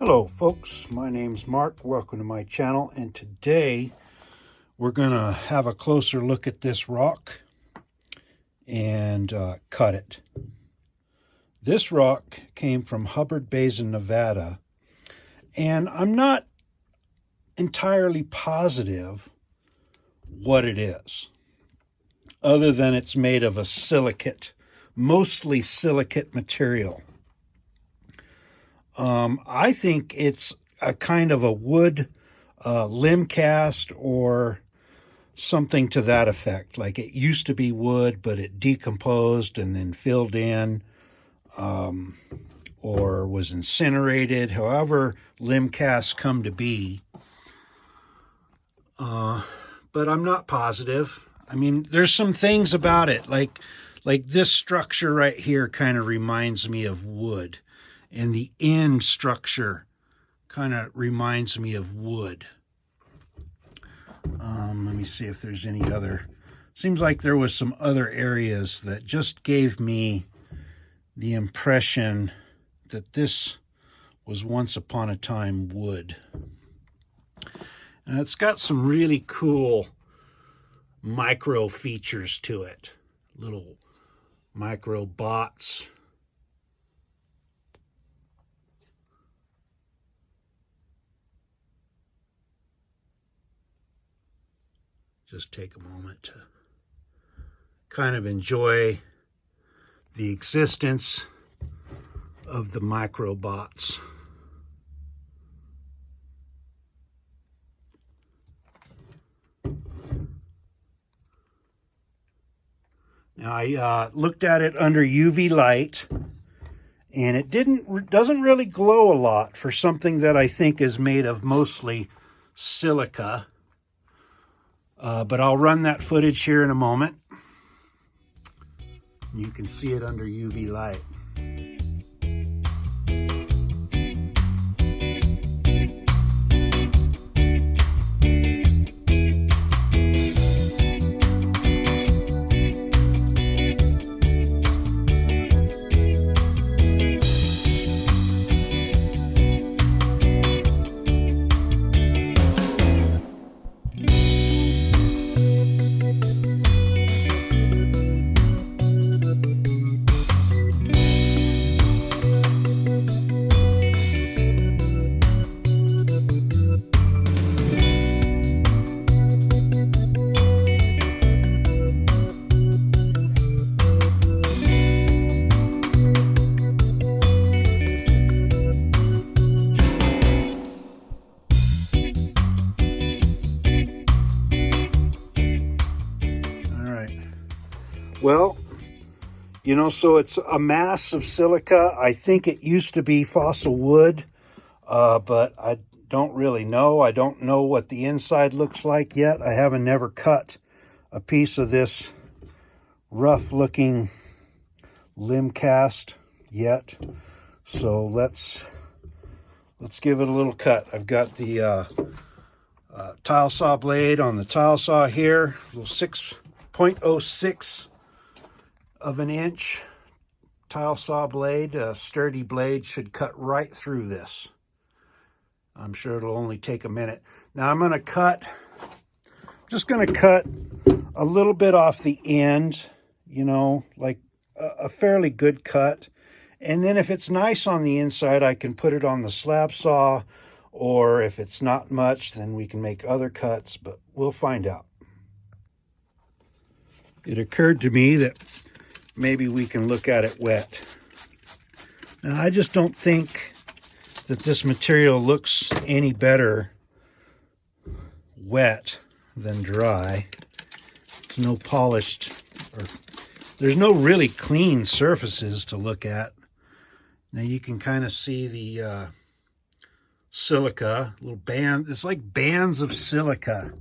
Hello folks, my name's Mark. Welcome to my channel, and today we're gonna have a closer look at this rock and cut it. This rock came from Hubbard Basin, Nevada, and I'm not entirely positive what it is, other than it's made of a silicate, mostly silicate material. I think it's a kind of a wood Limbcast or something to that effect. Like it used to be wood, but it decomposed and then filled in, or was incinerated, however Limbcasts come to be. But I'm not positive. I mean, there's some things about it, like this structure right here kind of reminds me of wood. And the end structure kind of reminds me of wood. Let me see if there's any other. Seems like there was some other areas that just gave me the impression that this was once upon a time wood. And it's got some really cool micro features to it. Little micro bots. Just take a moment to kind of enjoy the existence of the microbots. Now I looked at it under UV light, and it doesn't really glow a lot for something that I think is made of mostly silica. But I'll run that footage here in a moment. You can see it under UV light. Well, you know, so it's a mass of silica. I think it used to be fossil wood, but I don't really know. I don't know what the inside looks like yet. I haven't never cut a piece of this rough-looking Limbcast yet. So let's give it a little cut. I've got the tile saw blade on the tile saw here, a little 6.06 of an inch tile saw blade. A sturdy blade should cut right through this. I'm sure it'll only take a minute. Now I'm just going to cut a little bit off the end, you know, like a fairly good cut. And then if it's nice on the inside, I can put it on the slab saw, or if it's not much, then we can make other cuts, but we'll find out. It occurred to me that maybe we can look at it wet. Now, I just don't think that this material looks any better wet than dry. It's no polished, or there's no really clean surfaces to look at. Now you can kind of see the silica, little band. It's like bands of silica.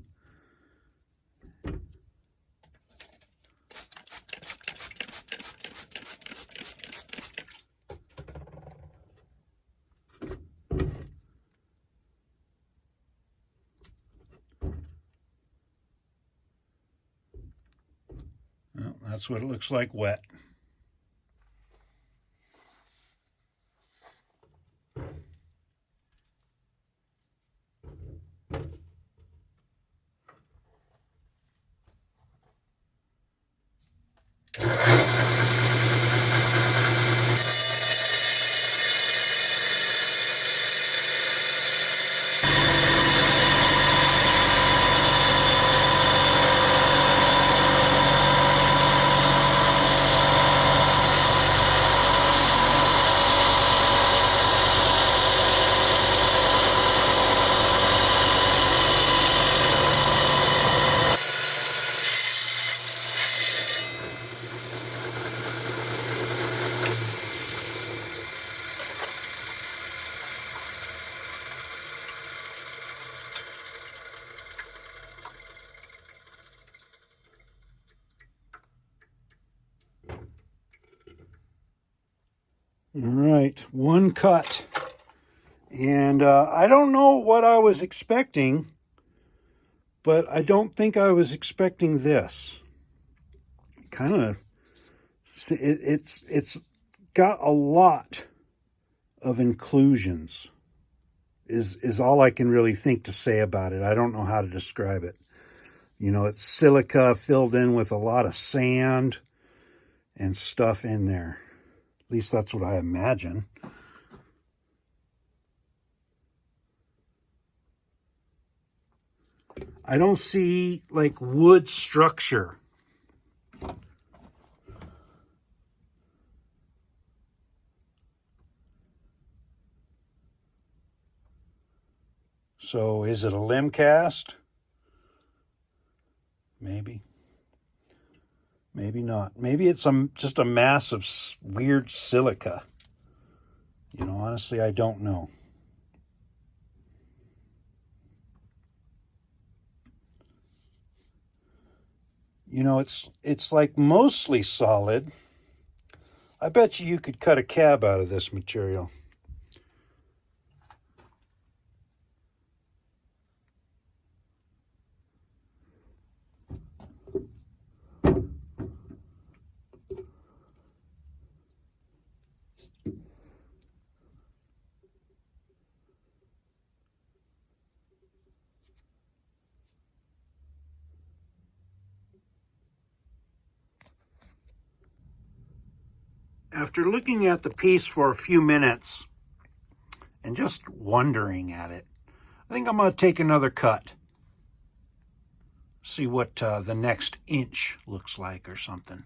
Well, that's what it looks like wet. All right, one cut. And I don't know what I was expecting, but I don't think I was expecting this. Kind of, it's got a lot of inclusions, is all I can really think to say about it. I don't know how to describe it. You know, it's silica filled in with a lot of sand and stuff in there. At least that's what I imagine. I don't see like wood structure. So is it a Limbcast? Maybe. Maybe not. Maybe it's just a mass of weird silica. You know, honestly, I don't know. You know, it's like mostly solid. I bet you could cut a cab out of this material. After looking at the piece for a few minutes and just wondering at it, I think I'm going to take another cut. See what the next inch looks like or something.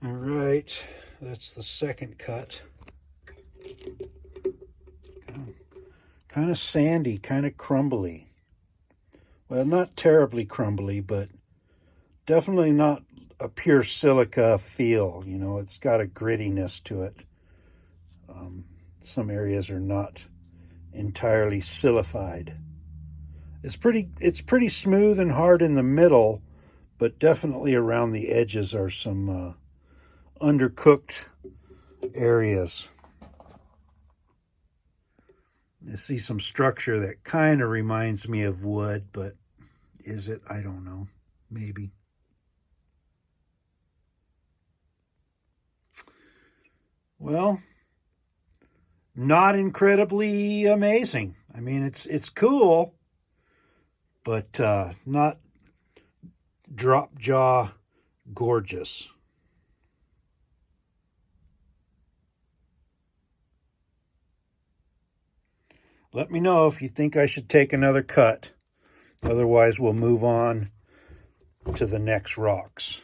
All right, that's the second cut. Kind of sandy, kind of crumbly. Well, not terribly crumbly, but definitely not a pure silica feel. You know, it's got a grittiness to it. Some areas are not entirely silified. It's pretty smooth and hard in the middle, but definitely around the edges are some undercooked areas. I see some structure that kind of reminds me of wood, but is it? I don't know. Maybe. Well, not incredibly amazing. I mean, it's cool, but not drop jaw gorgeous. Let me know if you think I should take another cut. Otherwise, we'll move on to the next rocks.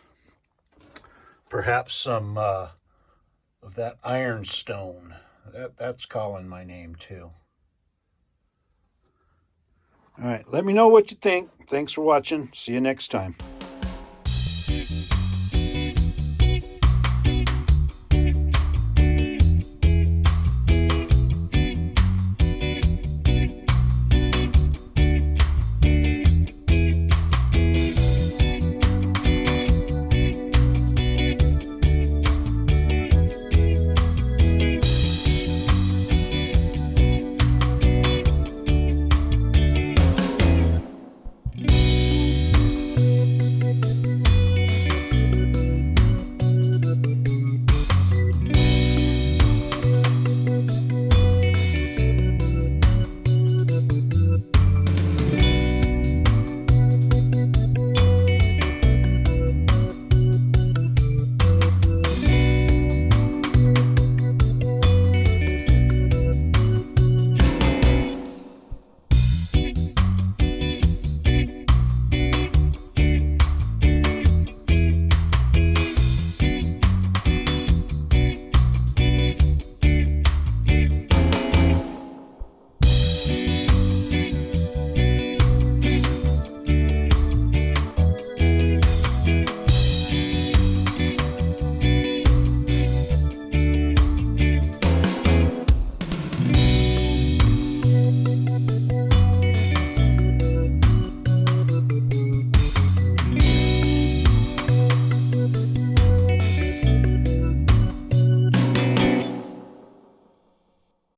Perhaps some of that ironstone. That's calling my name too. All right, let me know what you think. Thanks for watching. See you next time.